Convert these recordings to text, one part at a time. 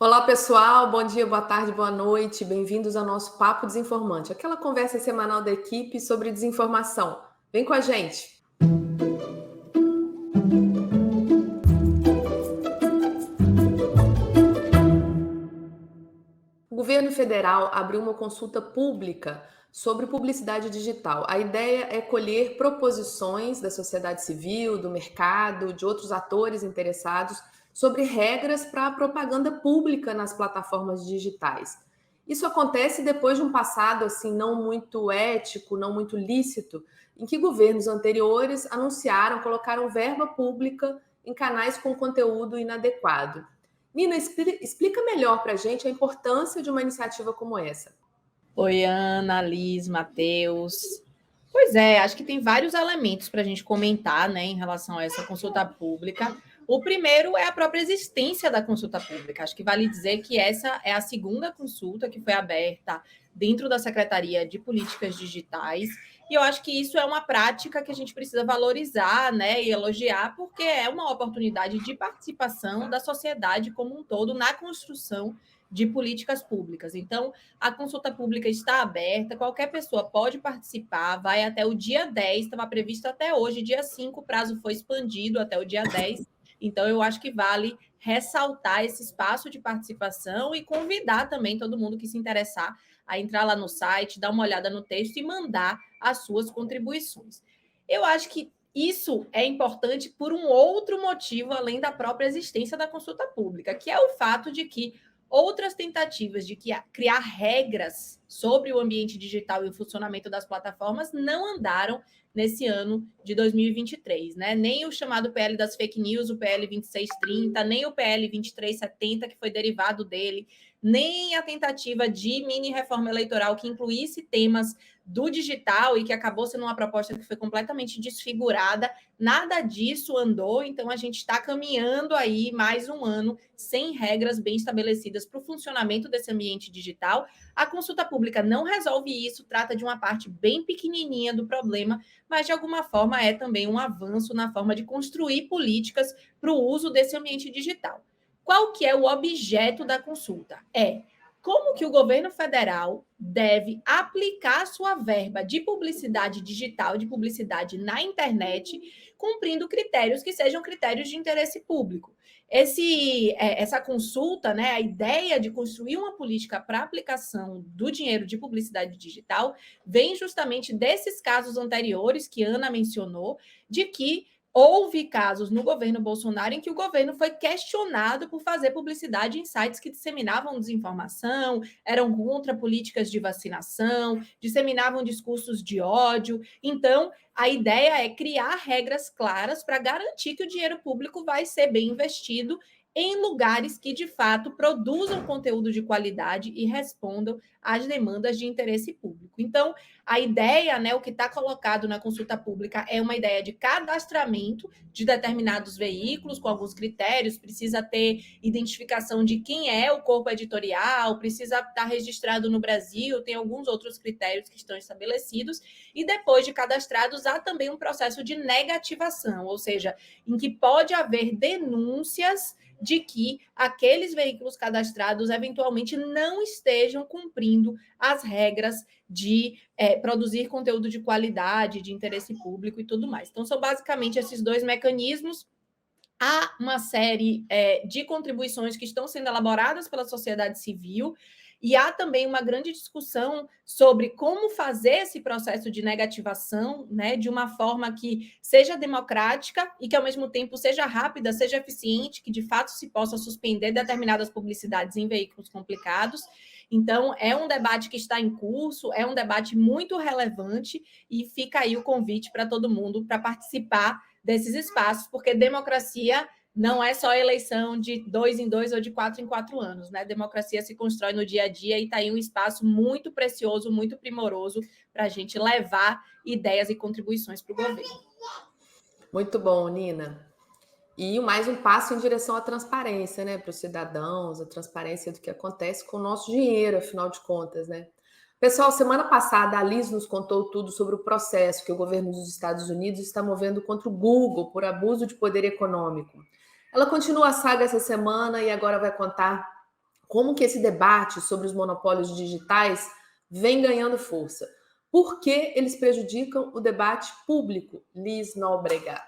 Olá, pessoal. Bom dia, boa tarde, boa noite. Bem-vindos ao nosso Papo Desinformante, aquela conversa semanal da equipe sobre desinformação. Vem com a gente. O governo federal abriu uma consulta pública sobre publicidade digital. A ideia é colher proposições da sociedade civil, do mercado, de outros atores interessados sobre regras para a propaganda pública nas plataformas digitais. Isso acontece depois de um passado assim não muito ético, não muito lícito, em que governos anteriores colocaram verba pública em canais com conteúdo inadequado. Nina, explica melhor para a gente a importância de uma iniciativa como essa. Oi, Ana, Liz, Matheus. Pois é, acho que tem vários elementos para a gente comentar, né, em relação a essa consulta pública. O primeiro é a própria existência da consulta pública. Acho que vale dizer que essa é a segunda consulta que foi aberta dentro da Secretaria de Políticas Digitais. E eu acho que isso é uma prática que a gente precisa valorizar, né, e elogiar, porque é uma oportunidade de participação da sociedade como um todo na construção de políticas públicas. Então, a consulta pública está aberta, qualquer pessoa pode participar, vai até o dia 10, estava previsto até hoje, dia 5, o prazo foi expandido até o dia 10. Então, eu acho que vale ressaltar esse espaço de participação e convidar também todo mundo que se interessar a entrar lá no site, dar uma olhada no texto e mandar as suas contribuições. Eu acho que isso é importante por um outro motivo, além da própria existência da consulta pública, que é o fato de que outras tentativas de criar regras sobre o ambiente digital e o funcionamento das plataformas não andaram nesse ano de 2023, né? Nem o chamado PL das fake news, o PL 2630, nem o PL 2370, que foi derivado dele, nem a tentativa de mini reforma eleitoral que incluísse temas do digital e que acabou sendo uma proposta que foi completamente desfigurada. Nada disso andou, então a gente está caminhando aí mais um ano sem regras bem estabelecidas para o funcionamento desse ambiente digital. A consulta pública não resolve isso, trata de uma parte bem pequenininha do problema, mas de alguma forma é também um avanço na forma de construir políticas para o uso desse ambiente digital. Qual que é o objeto da consulta? Como que o governo federal deve aplicar sua verba de publicidade digital, de publicidade na internet, cumprindo critérios que sejam critérios de interesse público. Essa consulta, né, a ideia de construir uma política para aplicação do dinheiro de publicidade digital, vem justamente desses casos anteriores que Ana mencionou, de que houve casos no governo Bolsonaro em que o governo foi questionado por fazer publicidade em sites que disseminavam desinformação, eram contra políticas de vacinação, disseminavam discursos de ódio. Então, a ideia é criar regras claras para garantir que o dinheiro público vai ser bem investido em lugares que, de fato, produzam conteúdo de qualidade e respondam às demandas de interesse público. Então, a ideia, né, o que está colocado na consulta pública é uma ideia de cadastramento de determinados veículos com alguns critérios, precisa ter identificação de quem é o corpo editorial, precisa estar registrado no Brasil, tem alguns outros critérios que estão estabelecidos, e depois de cadastrados, há também um processo de negativação, ou seja, em que pode haver denúncias de que aqueles veículos cadastrados eventualmente não estejam cumprindo as regras de produzir conteúdo de qualidade, de interesse público e tudo mais. Então, são basicamente esses dois mecanismos. Há uma série de contribuições que estão sendo elaboradas pela sociedade civil, e há também uma grande discussão sobre como fazer esse processo de negativação, né, de uma forma que seja democrática e que, ao mesmo tempo, seja rápida, seja eficiente, que, de fato, se possa suspender determinadas publicidades em veículos complicados. Então, é um debate que está em curso, é um debate muito relevante, e fica aí o convite para todo mundo para participar desses espaços, porque democracia não é só eleição de 2 em 2 ou de 4 em 4 anos, né? Democracia se constrói no dia a dia e está aí um espaço muito precioso, muito primoroso para a gente levar ideias e contribuições para o governo. Muito bom, Nina. E mais um passo em direção à transparência, né, para os cidadãos, a transparência do que acontece com o nosso dinheiro, afinal de contas, né? Pessoal, semana passada a Liz nos contou tudo sobre o processo que o governo dos Estados Unidos está movendo contra o Google por abuso de poder econômico. Ela continua a saga essa semana e agora vai contar como que esse debate sobre os monopólios digitais vem ganhando força. Por que eles prejudicam o debate público, Liz Nóbrega?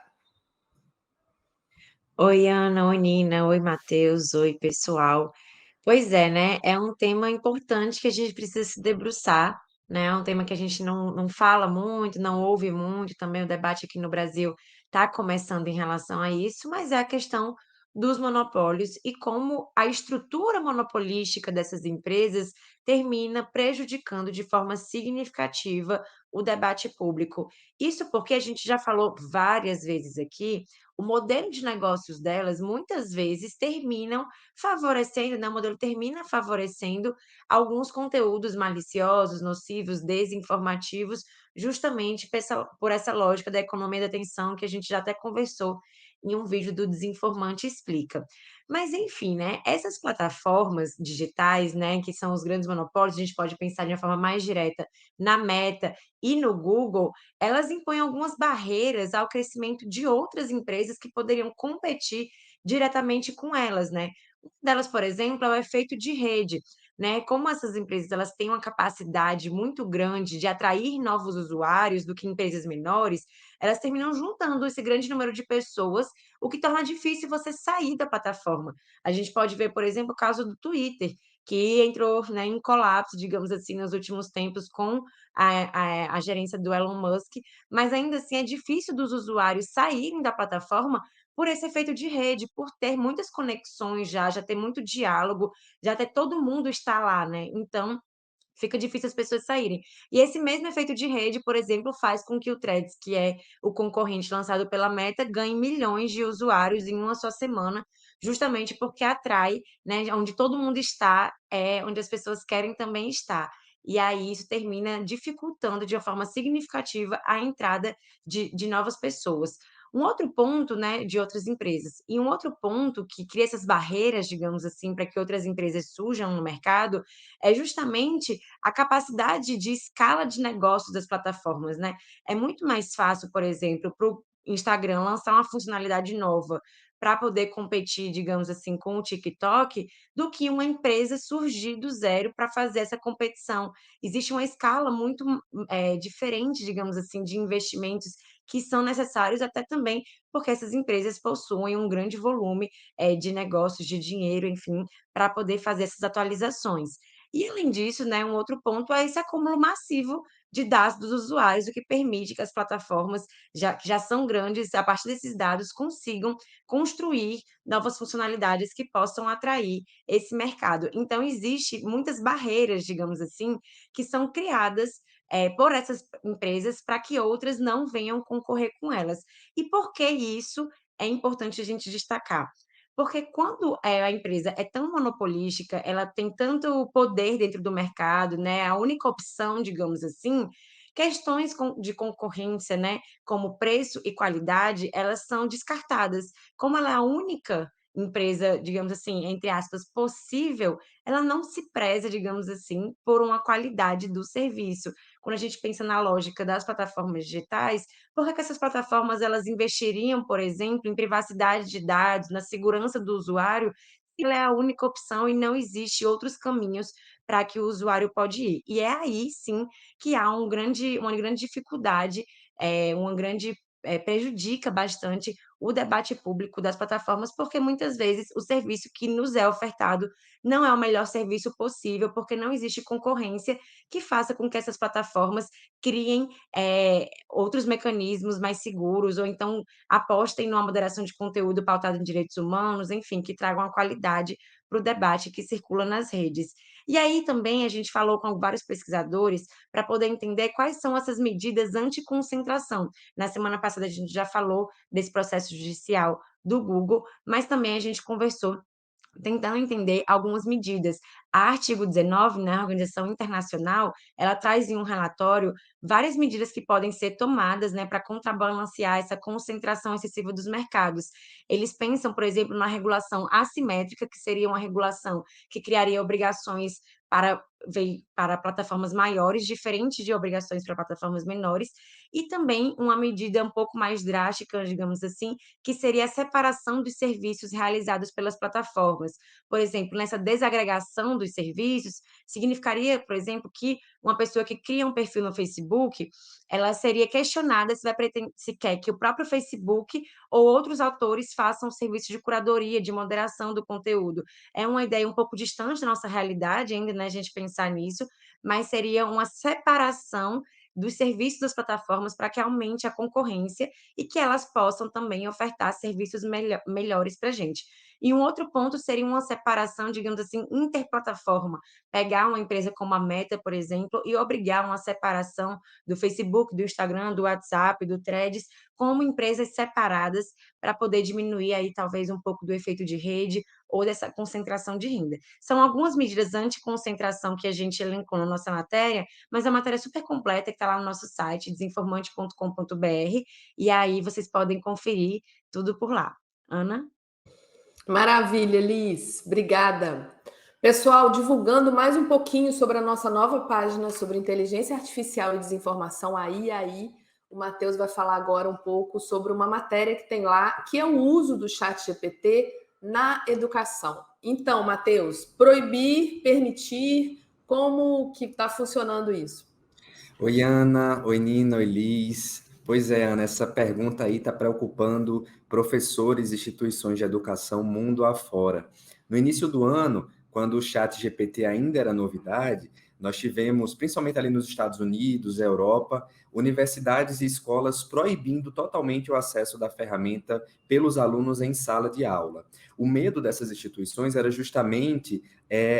Oi, Ana, oi, Nina, oi, Matheus, oi, pessoal. Pois é, né? É um tema importante que a gente precisa se debruçar, né? É um tema que a gente não fala muito, não ouve muito. Também o debate aqui no Brasil está começando em relação a isso, mas é a questão dos monopólios e como a estrutura monopolística dessas empresas termina prejudicando de forma significativa o debate público. Isso porque a gente já falou várias vezes aqui, o modelo de negócios delas muitas vezes terminam favorecendo, né, o modelo termina favorecendo alguns conteúdos maliciosos, nocivos, desinformativos, justamente por essa lógica da economia da atenção que a gente já até conversou em um vídeo do Desinformante Explica. Mas enfim, né, essas plataformas digitais, né, que são os grandes monopólios, a gente pode pensar de uma forma mais direta na Meta e no Google, elas impõem algumas barreiras ao crescimento de outras empresas que poderiam competir diretamente com elas, né? Uma delas, por exemplo, é o efeito de rede, né? Como essas empresas elas têm uma capacidade muito grande de atrair novos usuários do que empresas menores, elas terminam juntando esse grande número de pessoas, o que torna difícil você sair da plataforma. A gente pode ver, por exemplo, o caso do Twitter, que entrou, né, em colapso, digamos assim, nos últimos tempos com a gerência do Elon Musk, mas ainda assim é difícil dos usuários saírem da plataforma por esse efeito de rede, por ter muitas conexões já ter muito diálogo, já ter todo mundo está lá, né? Então, fica difícil as pessoas saírem. E esse mesmo efeito de rede, por exemplo, faz com que o Threads, que é o concorrente lançado pela Meta, ganhe milhões de usuários em uma só semana, justamente porque atrai, né, onde todo mundo está, é onde as pessoas querem também estar. E aí isso termina dificultando de uma forma significativa a entrada de novas pessoas. Um outro ponto, né, de outras empresas. E um outro ponto que cria essas barreiras, digamos assim, para que outras empresas surjam no mercado, é justamente a capacidade de escala de negócios das plataformas, né? É muito mais fácil, por exemplo, para o Instagram lançar uma funcionalidade nova para poder competir, digamos assim, com o TikTok, do que uma empresa surgir do zero para fazer essa competição. Existe uma escala muito diferente, digamos assim, de investimentos que são necessários até também porque essas empresas possuem um grande volume de negócios, de dinheiro, enfim, para poder fazer essas atualizações. E além disso, né, um outro ponto é esse acúmulo massivo de dados dos usuários, o que permite que as plataformas, que já são grandes, a partir desses dados, consigam construir novas funcionalidades que possam atrair esse mercado. Então, existe muitas barreiras, digamos assim, que são criadas por essas empresas para que outras não venham concorrer com elas. E por que isso é importante a gente destacar? Porque quando a empresa é tão monopolística, ela tem tanto poder dentro do mercado, né, a única opção, digamos assim, questões de concorrência, né, como preço e qualidade, elas são descartadas. Como ela é a única empresa, digamos assim, entre aspas, possível, ela não se preza, digamos assim, por uma qualidade do serviço. Quando a gente pensa na lógica das plataformas digitais, por que essas plataformas elas investiriam, por exemplo, em privacidade de dados, na segurança do usuário, se ela é a única opção e não existe outros caminhos para que o usuário pode ir? E é aí sim que há uma grande dificuldade, uma grande prejudica bastante o debate público das plataformas, porque muitas vezes o serviço que nos é ofertado não é o melhor serviço possível, porque não existe concorrência que faça com que essas plataformas criem outros mecanismos mais seguros, ou então apostem numa moderação de conteúdo pautado em direitos humanos, enfim, que tragam a qualidade para o debate que circula nas redes. E aí também a gente falou com vários pesquisadores para poder entender quais são essas medidas anticoncentração. Na semana passada a gente já falou desse processo judicial do Google, mas também a gente conversou tentando entender algumas medidas. A artigo 19, né, a Organização Internacional, ela traz em um relatório várias medidas que podem ser tomadas, né, para contrabalancear essa concentração excessiva dos mercados. Eles pensam, por exemplo, na regulação assimétrica, que seria uma regulação que criaria obrigações para plataformas maiores, diferentes de obrigações para plataformas menores, e também uma medida um pouco mais drástica, digamos assim, que seria a separação dos serviços realizados pelas plataformas. Por exemplo, nessa desagregação dos serviços, significaria, por exemplo, que uma pessoa que cria um perfil no Facebook, ela seria questionada se quer que o próprio Facebook ou outros autores façam serviço de curadoria, de moderação do conteúdo. É uma ideia um pouco distante da nossa realidade ainda, né, a gente pensar nisso, mas seria uma separação dos serviços das plataformas para que aumente a concorrência e que elas possam também ofertar serviços melhores para a gente. E um outro ponto seria uma separação, digamos assim, interplataforma. Pegar uma empresa como a Meta, por exemplo, e obrigar uma separação do Facebook, do Instagram, do WhatsApp, do Threads, como empresas separadas para poder diminuir aí talvez um pouco do efeito de rede ou dessa concentração de renda. São algumas medidas anti-concentração que a gente elencou na nossa matéria, mas é uma matéria super completa que está lá no nosso site, desinformante.com.br, e aí vocês podem conferir tudo por lá. Ana? Maravilha, Liz. Obrigada. Pessoal, divulgando mais um pouquinho sobre a nossa nova página sobre inteligência artificial e desinformação, aí, o Matheus vai falar agora um pouco sobre uma matéria que tem lá, que é o uso do chat GPT na educação. Então, Matheus, proibir, permitir, como que está funcionando isso? Oi, Ana. Oi, Nina. Oi, Liz. Pois é, Ana, essa pergunta aí está preocupando professores e instituições de educação mundo afora. No início do ano, quando o chat GPT ainda era novidade, nós tivemos, principalmente ali nos Estados Unidos, Europa, universidades e escolas proibindo totalmente o acesso da ferramenta pelos alunos em sala de aula. O medo dessas instituições era justamente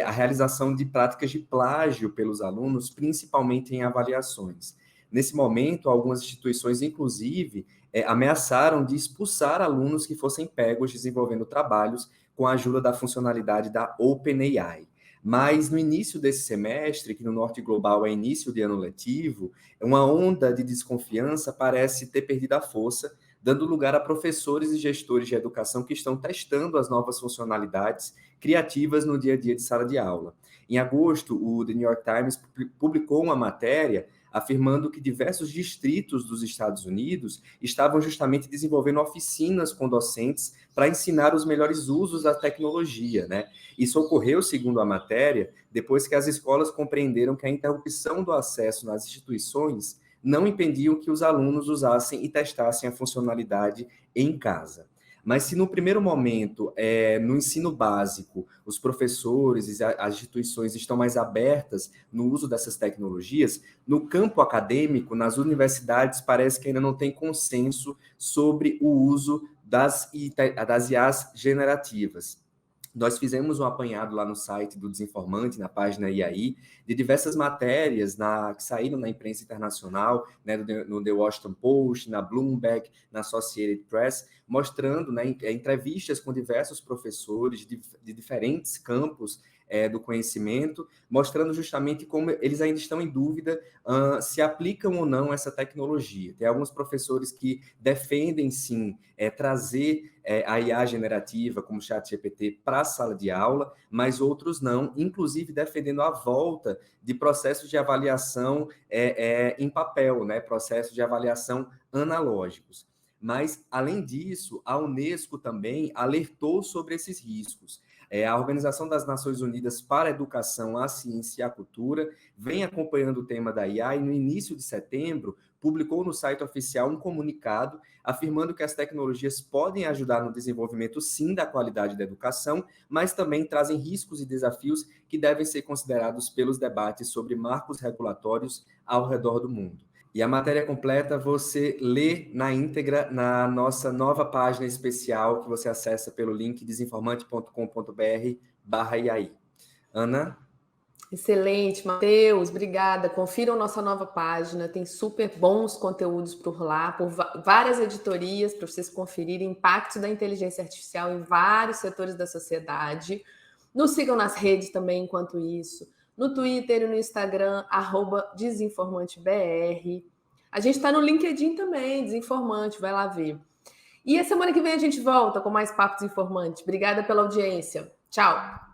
a realização de práticas de plágio pelos alunos, principalmente em avaliações. Nesse momento, algumas instituições, inclusive, ameaçaram de expulsar alunos que fossem pegos desenvolvendo trabalhos com a ajuda da funcionalidade da OpenAI. Mas no início desse semestre, que no Norte Global é início de ano letivo, uma onda de desconfiança parece ter perdido a força, dando lugar a professores e gestores de educação que estão testando as novas funcionalidades criativas no dia a dia de sala de aula. Em agosto, o The New York Times publicou uma matéria afirmando que diversos distritos dos Estados Unidos estavam justamente desenvolvendo oficinas com docentes para ensinar os melhores usos da tecnologia, né? Isso ocorreu, segundo a matéria, depois que as escolas compreenderam que a interrupção do acesso nas instituições não impediam que os alunos usassem e testassem a funcionalidade em casa. Mas se no primeiro momento, no ensino básico, os professores e as instituições estão mais abertas no uso dessas tecnologias, no campo acadêmico, nas universidades, parece que ainda não tem consenso sobre o uso das IAs generativas. Nós fizemos um apanhado lá no site do Desinformante, na página IAI, de diversas matérias que saíram na imprensa internacional, né, no The Washington Post, na Bloomberg, na Associated Press, mostrando, né, entrevistas com diversos professores de diferentes campos do conhecimento, mostrando justamente como eles ainda estão em dúvida se aplicam ou não essa tecnologia. Tem alguns professores que defendem, sim, trazer a IA generativa, como o ChatGPT, para a sala de aula, mas outros não, inclusive defendendo a volta de processos de avaliação em papel, né? Processos de avaliação analógicos. Mas, além disso, a Unesco também alertou sobre esses riscos. A Organização das Nações Unidas para a Educação, a Ciência e a Cultura vem acompanhando o tema da IA e, no início de setembro, publicou no site oficial um comunicado afirmando que as tecnologias podem ajudar no desenvolvimento, sim, da qualidade da educação, mas também trazem riscos e desafios que devem ser considerados pelos debates sobre marcos regulatórios ao redor do mundo. E a matéria completa você lê na íntegra na nossa nova página especial que você acessa pelo link desinformante.com.br/IAI. Ana? Excelente, Matheus, obrigada. Confiram nossa nova página, tem super bons conteúdos por lá, por várias editorias, para vocês conferirem impactos da inteligência artificial em vários setores da sociedade. Nos sigam nas redes também, enquanto isso, no Twitter e no Instagram, @desinformantebr. A gente está no LinkedIn também, Desinformante, vai lá ver. E a semana que vem a gente volta com mais Papo Desinformante. Obrigada pela audiência. Tchau!